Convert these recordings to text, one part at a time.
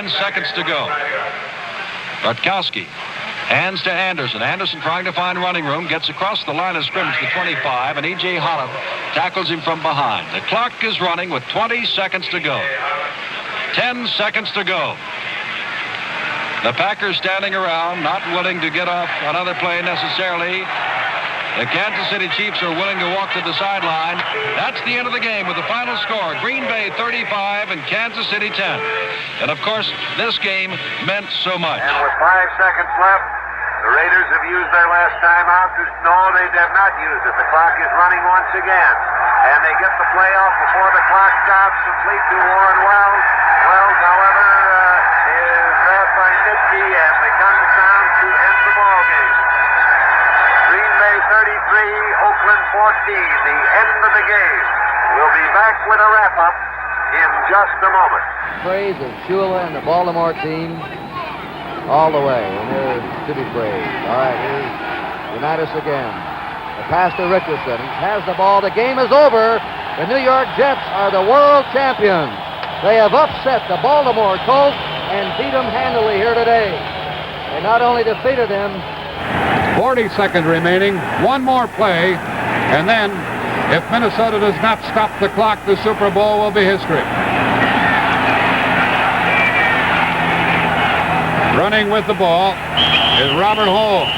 9 seconds to go. Rutkowski hands to Anderson. Anderson trying to find running room. Gets across the line of scrimmage to 25, and E.J. Holland tackles him from behind. The clock is running with 20 seconds to go. 10 seconds to go. The Packers standing around, not willing to get off another play necessarily. The Kansas City Chiefs are willing to walk to the sideline. That's the end of the game with the final score. Green Bay 35 and Kansas City 10. And, of course, this game meant so much. And with 5 seconds left, the Raiders have used their last timeout. No, they have not used it. The clock is running once again. And they get the play off before the clock stops. Complete to Warren Wells. Wells, however, is grabbed by Nitke, and the gun sounds to end the ball game. Green Bay 33, Oakland 14. The end of the game. We'll be back with a wrap-up in just a moment. Praise of Shula and the Baltimore team all the way, and they're to be praised. All right, here's Unitas again. The pass to Richardson. He has the ball. The game is over. The New York Jets are the world champions. They have upset the Baltimore Colts and beat them handily here today. They not only defeated them. 40 seconds remaining. One more play, and then if Minnesota does not stop the clock, the Super Bowl will be history. Running with the ball is Robert Holmes.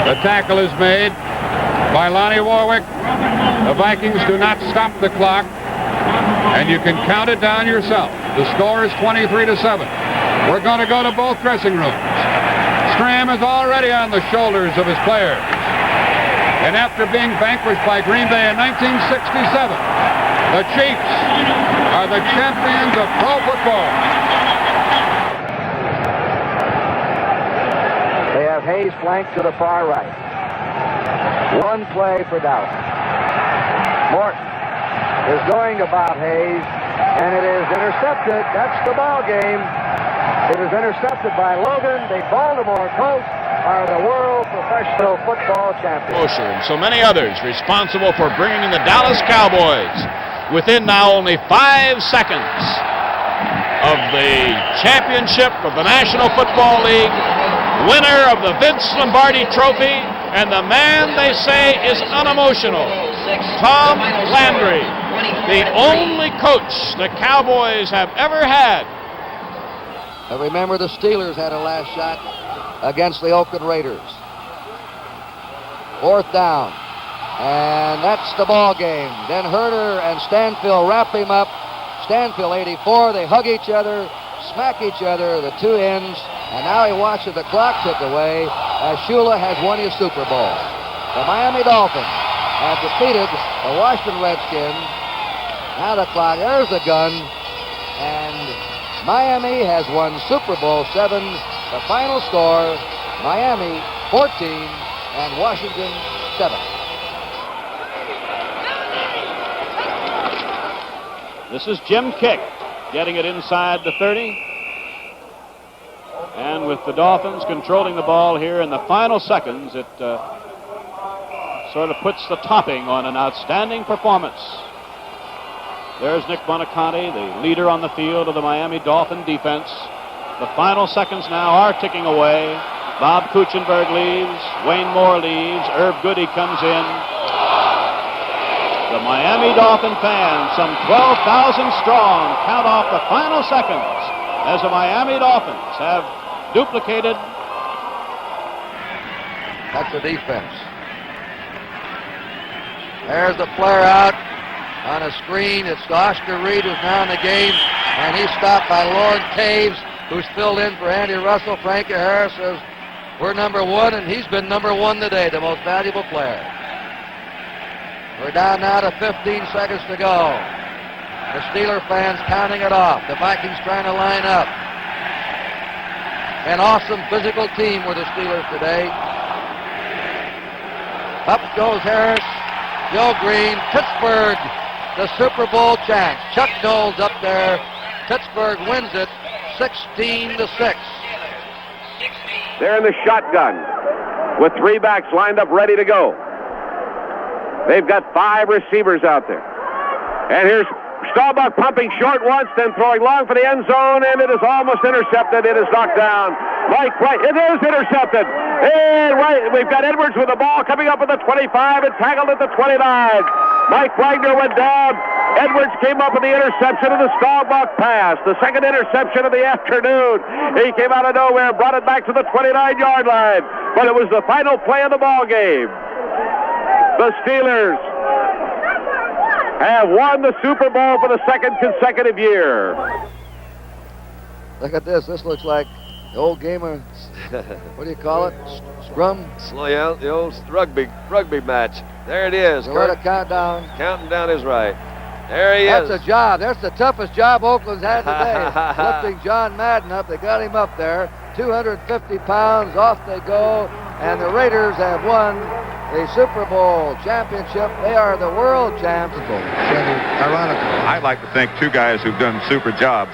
The tackle is made by Lonnie Warwick. The Vikings do not stop the clock, and you can count it down yourself. The score is 23-7. We're going to go to both dressing rooms. Stram is already on the shoulders of his players. And after being vanquished by Green Bay in 1967, the Chiefs are the champions of pro football. They have Hayes flanked to the far right. One play for Dallas. Morton is going to Bob Hayes, and it is intercepted. That's the ball game. It is intercepted by Logan. The Baltimore Colts are the world professional football champions. And so many others responsible for bringing the Dallas Cowboys within now only 5 seconds of the championship of the National Football League, winner of the Vince Lombardi Trophy, and the man they say is unemotional, Tom Landry, the only coach the Cowboys have ever had. I remember the Steelers had a last shot against the Oakland Raiders. 4th down, and that's the ball game. Then Herder and Stanfield wrap him up. Stanfield 84, they hug each other, smack each other, the two ends, and now he watches the clock tick away as Shula has won his Super Bowl. The Miami Dolphins have defeated the Washington Redskins. Now the clock, there's the gun, and Miami has won Super Bowl VII. The final score, Miami 14 and Washington 7. This is Jim Kick getting it inside the 30. And with the Dolphins controlling the ball here in the final seconds, it sort of puts the topping on an outstanding performance. There's Nick Buoniconti, the leader on the field of the Miami Dolphin defense. The final seconds now are ticking away. Bob Kuchenberg leaves. Wayne Moore leaves. Irv Goody comes in. The Miami Dolphin fans, some 12,000 strong, count off the final seconds as the Miami Dolphins have duplicated. That's the defense. There's the flare out. On a screen, it's Oscar Reed who's now in the game, and he's stopped by Lord Taves, who's filled in for Andy Russell. Frankie Harris says, we're number one, and he's been number one today, the most valuable player. We're down now to 15 seconds to go. The Steeler fans counting it off. The Vikings trying to line up. An awesome physical team were the Steelers today. Up goes Harris. Joe Green, Pittsburgh, the Super Bowl champs. Chuck Knowles up there. Pittsburgh wins it 16-6. They're in the shotgun with 3 backs lined up ready to go. They've got 5 receivers out there. And here's Staubach pumping short once, then throwing long for the end zone, and it is almost intercepted. It is knocked down. Mike White, it is intercepted. And right, we've got Edwards with the ball coming up at the 25 and tackled at the 29. Mike Wagner went down. Edwards came up with the interception of the Staubach pass, the second interception of the afternoon. He came out of nowhere, brought it back to the 29-yard line, but it was the final play of the ball game. The Steelers have won the Super Bowl for the second consecutive year. Look at this. This looks like the old game of, what do you call it? Scrum? Slow out the old rugby match. There it is. Where to count down? Counting down is right. There he is. That's a job. That's the toughest job Oakland's had today. Lifting John Madden up. They got him up there. 250 pounds. Off they go. And the Raiders have won the Super Bowl championship. They are the world champs. Ironical. I'd like to thank two guys who've done super jobs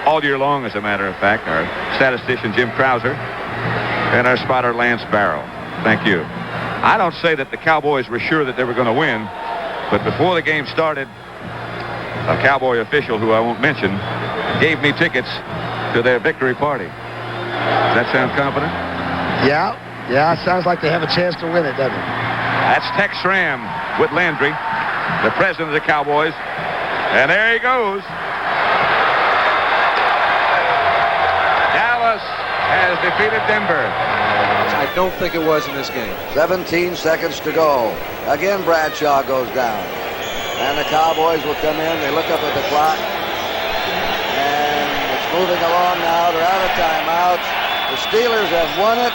all year long, as a matter of fact. Our statistician, Jim Krauser, and our spotter, Lance Barrow. Thank you. I don't say that the Cowboys were sure that they were going to win, but before the game started, a Cowboy official, who I won't mention, gave me tickets to their victory party. Does that sound confident? Yeah, it sounds like they have a chance to win it, doesn't it? That's Tex Schramm with Landry, the president of the Cowboys. And there he goes. Dallas has defeated Denver. I don't think it was in this game. 17 seconds to go. Again, Bradshaw goes down. And the Cowboys will come in. They look up at the clock. And it's moving along now. They're out of timeouts. The Steelers have won it.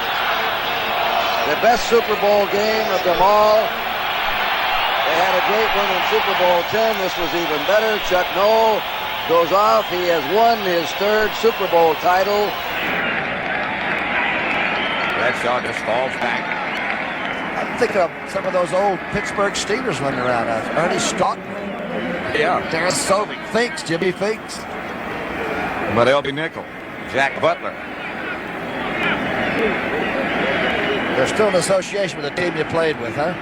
The best Super Bowl game of them all. They had a great win in Super Bowl 10. This was even better. Chuck Noll goes off. He has won his third Super Bowl title. Bradshaw just falls back. I think of some of those old Pittsburgh Steelers running around. Ernie Stoughton. Yeah. Terrence Sobey. Finks. Jimmy Finks. But L.B. Nickel. Jack Butler. There's still an association with the team you played with, huh?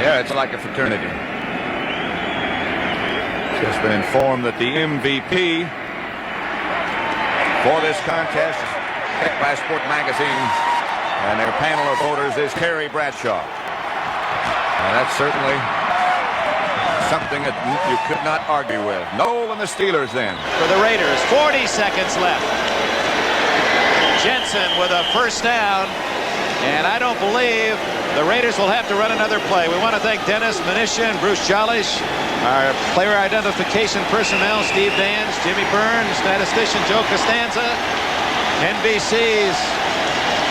Yeah, it's like a fraternity. Just been informed that the MVP for this contest is picked by Sport Magazine, and their panel of voters is Terry Bradshaw. And that's certainly something that you could not argue with. Noll and the Steelers then. For the Raiders, 40 seconds left. Jensen with a first down, and I don't believe the Raiders will have to run another play. We want to thank Dennis Mnuchin and Bruce Jolish, our player identification personnel, Steve Dans, Jimmy Burns, statistician Joe Costanza, NBC's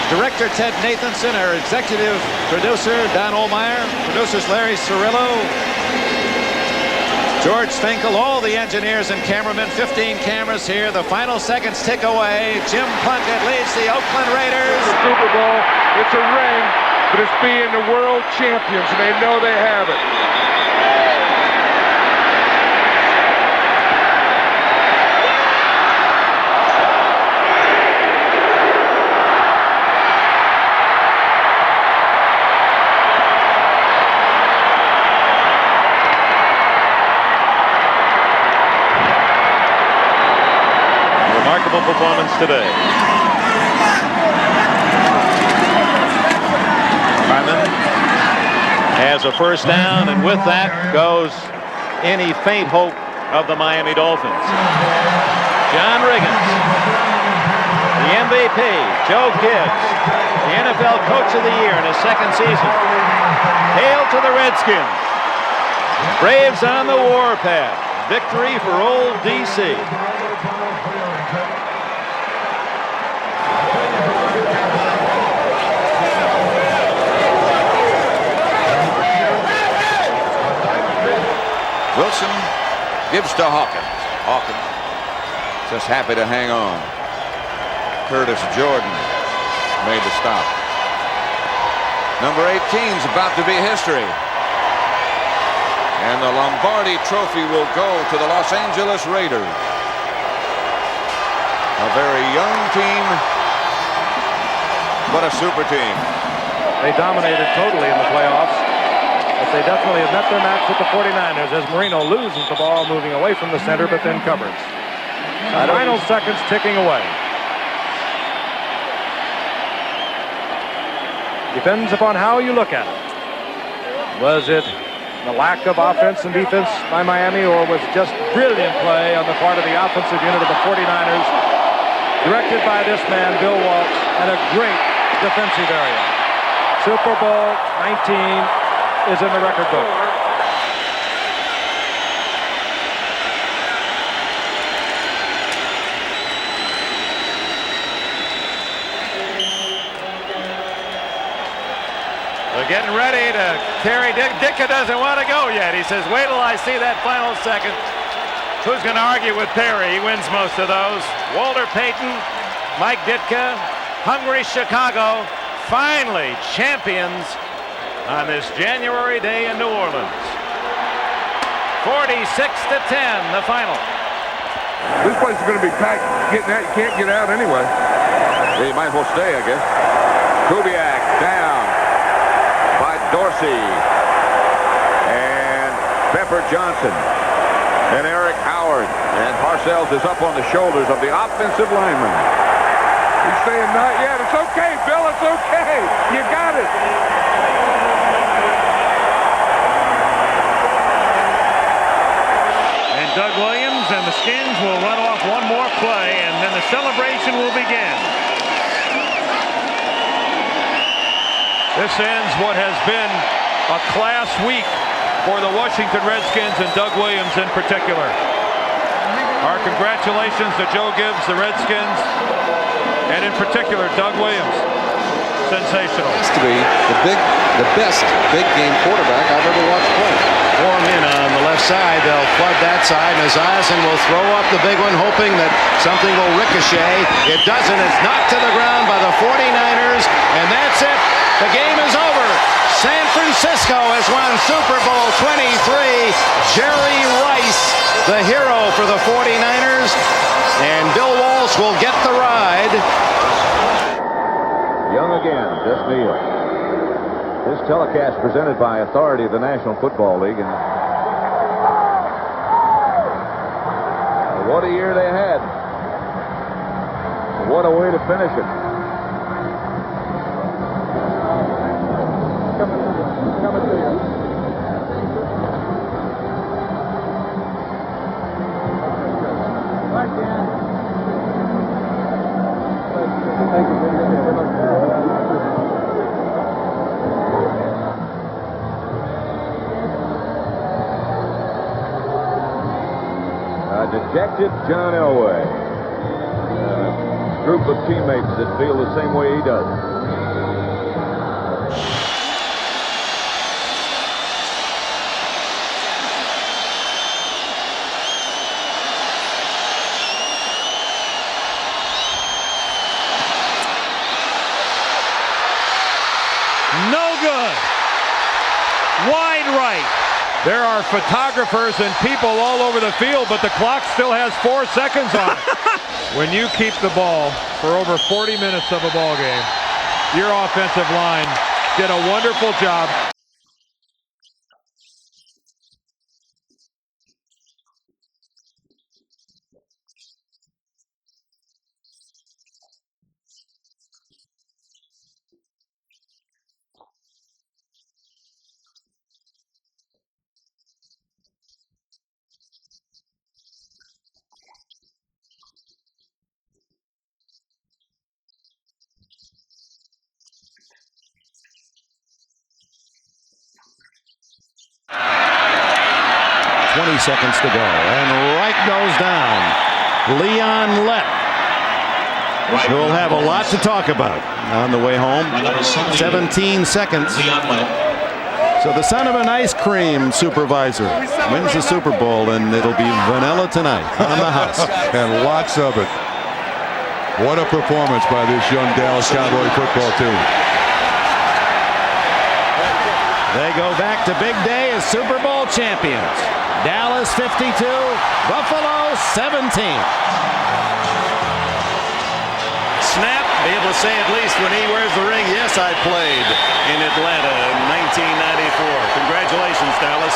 director Ted Nathanson, our executive producer Don Ohlmeyer, producers Larry Cirillo, George Finkel, all the engineers and cameramen, 15 cameras here. The final seconds tick away. Jim Plunkett leads the Oakland Raiders. The Super Bowl, it's a ring, but it's being the world champions, and they know they have it. Performance today. Harmon has a first down, and with that goes any faint hope of the Miami Dolphins. John Riggins, the MVP, Joe Gibbs, the NFL Coach of the Year in his second season. Hail to the Redskins. Braves on the warpath. Victory for old DC. Wilson gives to Hawkins. Hawkins just happy to hang on. Curtis Jordan made the stop. Number 18's about to be history. And the Lombardi Trophy will go to the Los Angeles Raiders. A very young team, but a super team. They dominated totally in the playoffs. A Dallas. They definitely have met their match with the 49ers as Marino loses the ball moving away from the center but then covers. The final seconds ticking away. Depends upon how you look at it. Was it the lack of offense and defense by Miami, or was it just brilliant play on the part of the offensive unit of the 49ers, directed by this man, Bill Walsh, and a great defensive area? Super Bowl 19 is in the record book. They're getting ready to carry. Ditka doesn't want to go yet. He says, wait till I see that final second. Who's going to argue with Perry? He wins most of those. Walter Payton, Mike Ditka, hungry Chicago, finally champions on this January day in New Orleans. 46-10, the final. This place is going to be packed. Getting out, you can't get out anyway. Yeah, you might as well stay, I guess. Kubiak down by Dorsey. And Pepper Johnson. And Eric Howard. And Parcells is up on the shoulders of the offensive lineman. He's saying not yet. It's okay, Bill. It's okay. You got it. And Doug Williams and the Skins will run off one more play, and then the celebration will begin. This ends what has been a class week for the Washington Redskins and Doug Williams in particular. Our congratulations to Joe Gibbs, the Redskins, and in particular Doug Williams. Sensational. Has to be the best big game quarterback I've ever watched play. Form in on the left side. They'll flood that side. Maziasen will throw up the big one, hoping that something will ricochet. It doesn't. It's knocked to the ground by the 49ers, and that's it. The game is over. San Francisco has won Super Bowl 23. Jerry Rice, the hero for the 49ers, and Bill Walsh will get the ride. Young again, just Neal. This telecast presented by authority of the National Football League. And what a year they had. What a way to finish it. Coming to you. Right, Dan. Dejected John Elway. A group of teammates that feel the same way he does. No good. Wide right. There are photographers and people all over the field, but the clock still has 4 seconds on it. When you keep the ball for over 40 minutes of a ball game, your offensive line did a wonderful job. Seconds to go, and Reich goes down. Leon Lett, who'll have a lot to talk about on the way home. 17 seconds. So the son of an ice cream supervisor wins the Super Bowl, and it'll be vanilla tonight on the house. And lots of it. What a performance by this young Dallas Cowboy football team. They go back to big day as Super Bowl champions. Dallas 52, Buffalo 17. Snap, be able to say at least when he wears the ring, yes, I played in Atlanta in 1994. Congratulations, Dallas.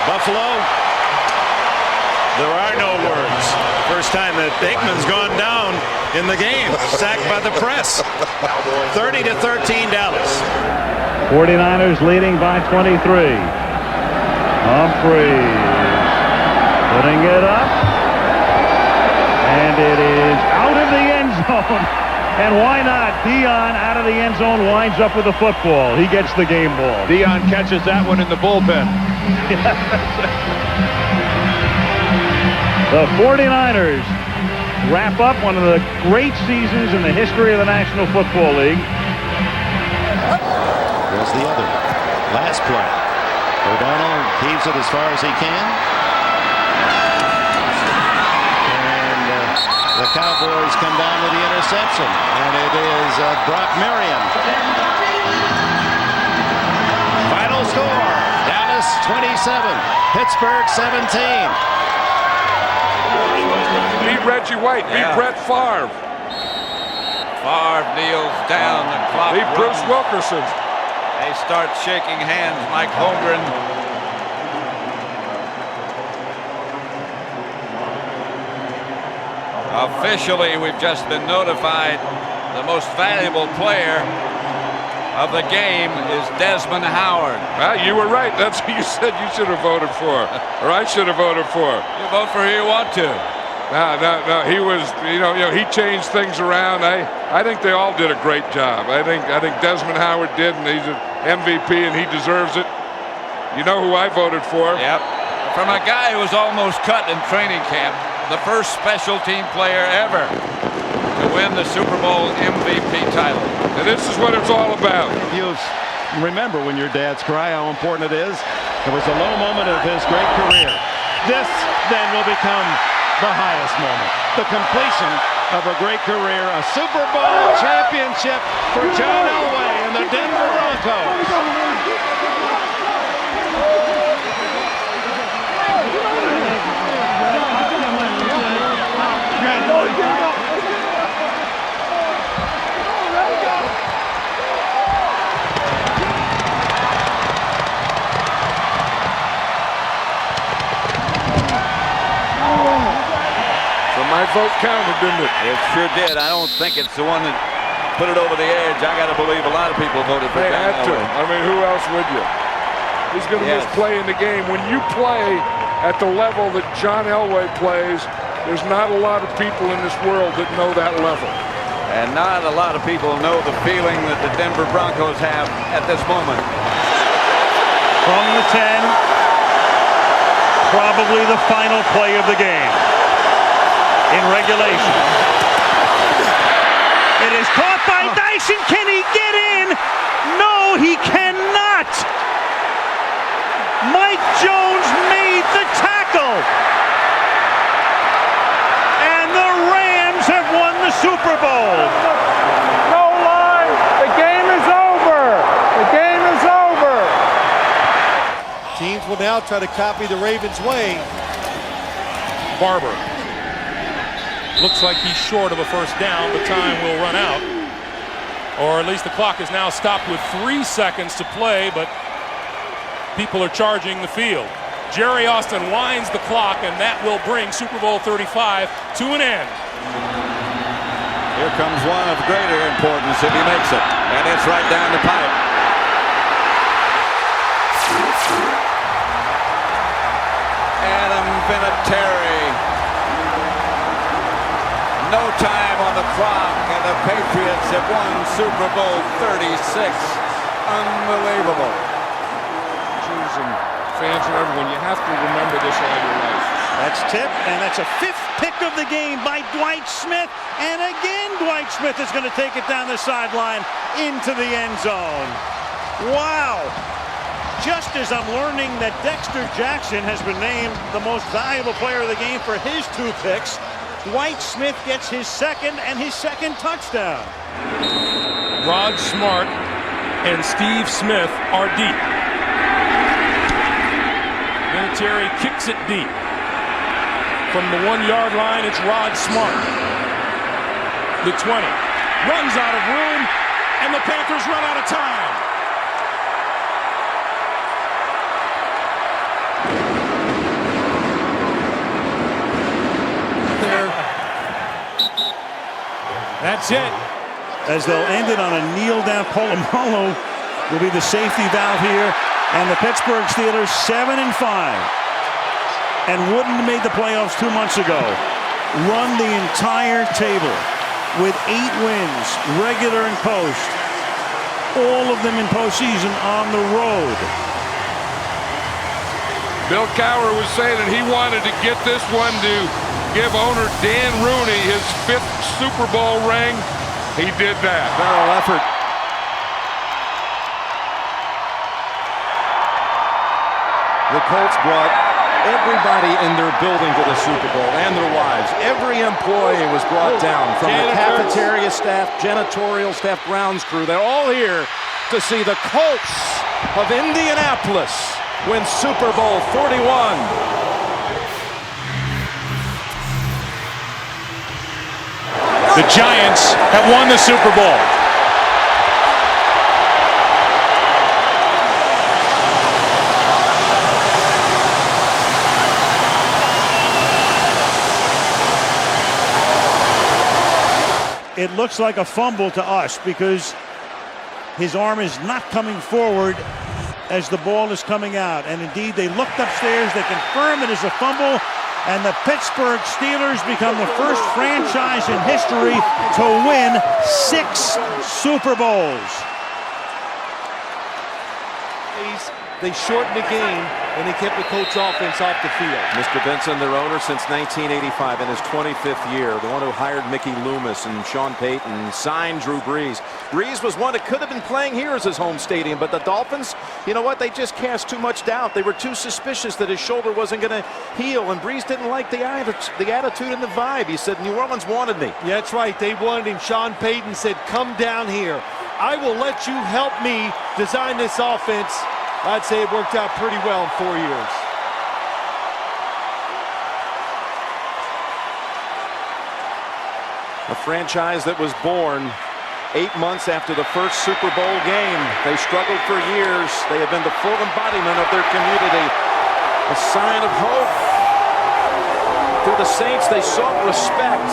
Buffalo, there are no words. First time that Aikman's gone down in the game. Sacked by the press. 30-13 Dallas. 49ers leading by 23. Humphreys putting it up. And it is out of the end zone. And why not? Dion out of the end zone winds up with the football. He gets the game ball. Dion catches that one in the bullpen. The 49ers wrap up one of the great seasons in the history of the National Football League. There's the other. Last play. O'Donnell heaves it as far as he can. And the Cowboys come down with the interception. And it is Brock Marion. Final score. Dallas 27. Pittsburgh 17. Beat Reggie White. Beat Brett Favre. Favre kneels down. The clock Beat Bruce runs. Wilkerson. They start shaking hands. Mike Holmgren. Officially, we've just been notified the most valuable player of the game is Desmond Howard. Well, you were right. That's who you said you should have voted for, or I should have voted for. You vote for who you want to. No. He was, he changed things around. I think they all did a great job. I think Desmond Howard did, and he's an MVP, and he deserves it. You know who I voted for? Yep. From a guy who was almost cut in training camp, the first special team player ever to win the Super Bowl MVP title. And this is what it's all about. You remember when your dads cry how important it is. It was a low moment of his great career. This then will become the highest moment. The completion of a great career, a Super Bowl championship for John Elway and the Denver Broncos. My vote counted, didn't it? It sure did. I don't think it's the one that put it over the edge. I got to believe a lot of people voted for They John had to. Elway. I mean, who else would you? He's going to miss playing the game. When you play at the level that John Elway plays, there's not a lot of people in this world that know that level. And not a lot of people know the feeling that the Denver Broncos have at this moment. From the 10, probably the final play of the game. In regulation. It is caught by Dyson. Can he get in? No, he cannot. Mike Jones made the tackle. And the Rams have won the Super Bowl. No line. The game is over. The game is over. Teams will now try to copy the Ravens' way. Barber. Looks like he's short of a first down, but time will run out. Or at least the clock is now stopped with 3 seconds to play, but people are charging the field. Jerry Austin winds the clock, and that will bring Super Bowl 35 to an end. Here comes one of greater importance if he makes it. And it's right down the pipe. Adam Vinatieri. No time on the clock, and the Patriots have won Super Bowl 36. Unbelievable. Choosing fans and everyone, you have to remember this all your life. That's tipped, and that's a 5th pick of the game by Dwight Smith. And again, Dwight Smith is going to take it down the sideline into the end zone. Wow. Just as I'm learning that Dexter Jackson has been named the most valuable player of the game for his 2 picks, Dwight Smith gets his second touchdown. Rod Smart and Steve Smith are deep. Vinatieri kicks it deep. From the 1-yard line, it's Rod Smart. The 20, runs out of room, and the Panthers run out of time. There. That's it. As they'll end it on a kneel down. Polamalu will be the safety valve here. And the Pittsburgh Steelers 7-5. And wouldn't have made the playoffs 2 months ago. Run the entire table with 8 wins, regular and post. All of them in postseason on the road. Bill Cowher was saying that he wanted to get this one to give owner Dan Rooney his 5th Super Bowl ring. He did that. Barrel effort. The Colts brought everybody in their building to the Super Bowl and their wives. Every employee was brought down, from the cafeteria staff, janitorial staff, grounds crew. They're all here to see the Colts of Indianapolis win Super Bowl 41. The Giants have won the Super Bowl. It looks like a fumble to us because his arm is not coming forward as the ball is coming out. And indeed, they looked upstairs, they confirmed it is a fumble, and the Pittsburgh Steelers become the first franchise in history to win 6 Super Bowls. They shortened the game, and they kept the Colts offense off the field. Mr. Benson, their owner since 1985, in his 25th year, the one who hired Mickey Loomis and Sean Payton, signed Drew Brees. Brees was one that could have been playing here as his home stadium, but the Dolphins, you know what, they just cast too much doubt. They were too suspicious that his shoulder wasn't going to heal, and Brees didn't like the attitude and the vibe. He said, New Orleans wanted me. Yeah, that's right. They wanted him. Sean Payton said, come down here. I will let you help me design this offense. I'd say it worked out pretty well in 4 years. A franchise that was born 8 months after the first Super Bowl game. They struggled for years. They have been the full embodiment of their community. A sign of hope. Through the Saints, they sought respect.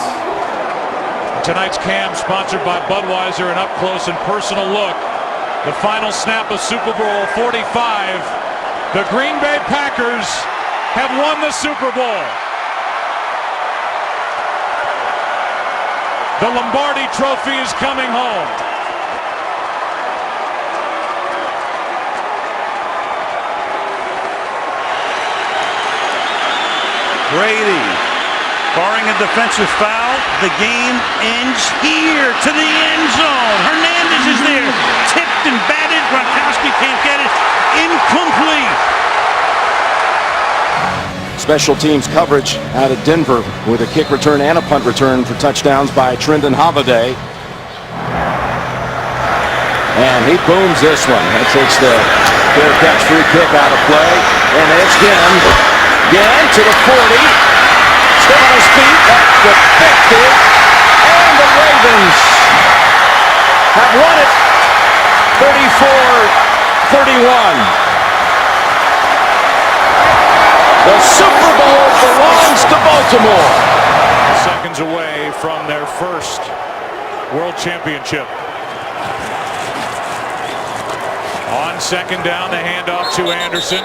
Tonight's cam sponsored by Budweiser, an up-close and personal look. The final snap of Super Bowl 45. The Green Bay Packers have won the Super Bowl. The Lombardi Trophy is coming home. Brady, barring a defensive foul, the game ends here to the end zone. Hernandez is there, tipped and batted. Gronkowski can't get it. Incomplete. Special teams coverage out of Denver with a kick return and a punt return for touchdowns by Trendon Holiday. And he booms this one. That takes the fair catch free kick out of play. And it's Ginn to the 40. Still on his feet at the 50. And the Ravens have won it 34-31. The Super Bowl belongs to Baltimore. Seconds away from their first World Championship. On second down, the handoff to Anderson.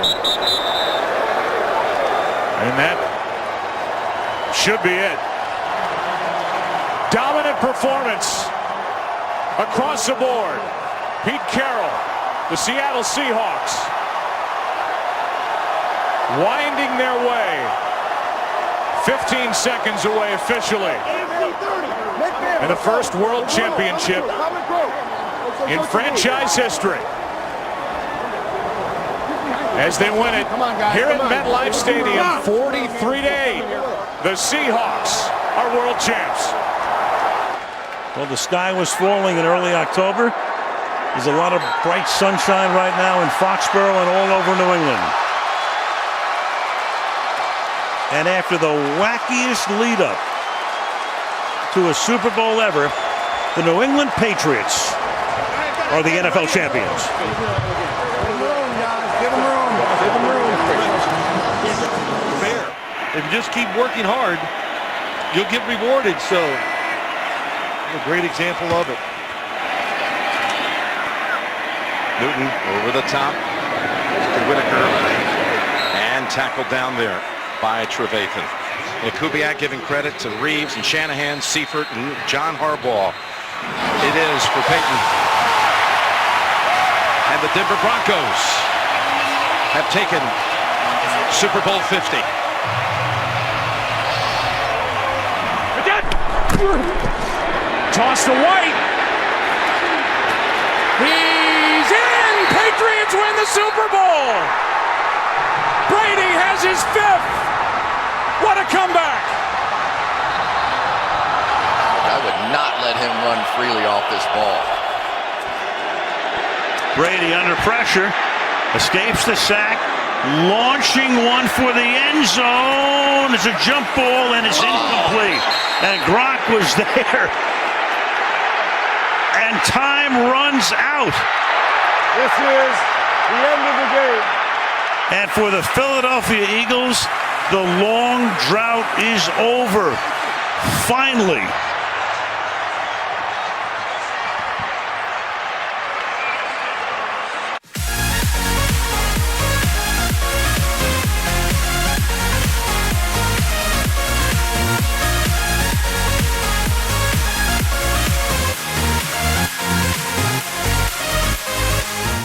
And that should be it. Dominant performance across the board. Pete Carroll, the Seattle Seahawks, winding their way 15 seconds away officially in the first World Championship in franchise history as they win it here at MetLife Stadium 43-8. The Seahawks are world champs. Well, the sky was falling in early October. There's a lot of bright sunshine right now in Foxborough and all over New England. And after the wackiest lead-up to a Super Bowl ever, The New England Patriots are the NFL champions. Give them room. Give them room. Fair. If you just keep working hard, you'll get rewarded. So, a great example of it. Newton over the top to Whitaker and tackled down there by Trevathan. Kubiak giving credit to Reeves and Shanahan, Seifert, and John Harbaugh. It is for Peyton. And the Denver Broncos have taken Super Bowl 50. Toss to White. He's in. Patriots win the Super Bowl. Brady has his 5th. What a comeback. I would not let him run freely off this ball. Brady under pressure, escapes the sack, launching one for the end zone. It's a jump ball and it's incomplete. And Gronk was there. And time runs out. This is the end of the game. And for the Philadelphia Eagles, the long drought is over. Finally,